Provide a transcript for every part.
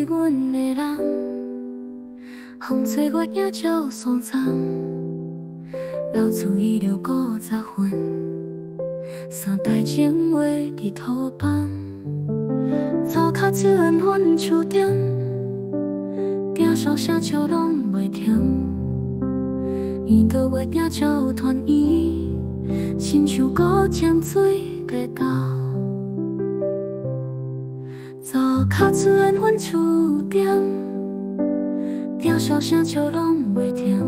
阮的人，风吹月影照山丛，老厝遗留50分，三代情话伫土板，草脚手缘分厝顶，鼎烧声笑拢袂停。圆桌月影照团圆，亲像古江水过到。 走脚出缘分厝顶，鼎烧声笑拢袂停。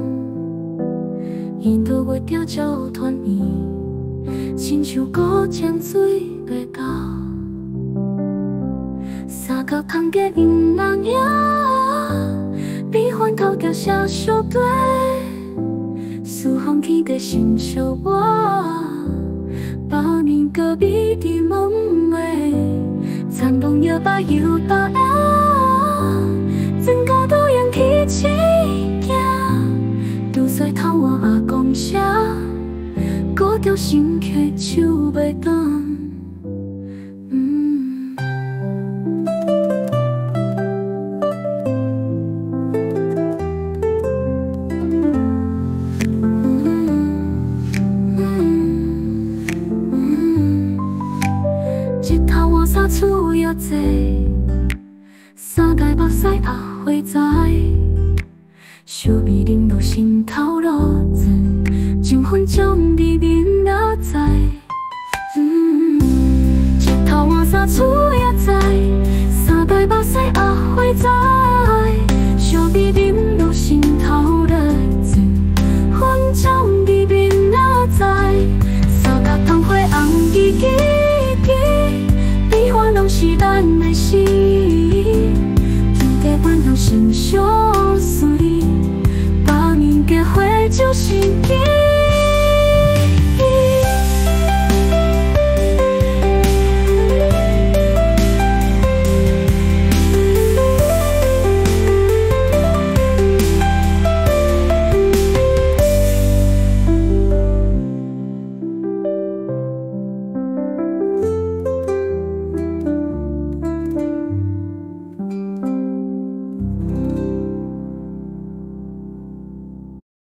圆桌月影照团圆，亲像古江水过到。三角空家因人影，悲欢头条写相对。 苏风起个心笑我，百年隔壁的梦寐，残梦摇摆又大呀，增加多样起起行，拄随头我阿公写，古调心曲手袂断。 日头换衫厝也坐，三代目屎也花在，烧味淋落心头落泉，情分将你面也知。日头换衫厝也在，三代目屎也花在，烧味淋落心头落泉，分将你面也知。三角窗花红记记。 拢是咱的事，天地万物心相随，百年结花就是结。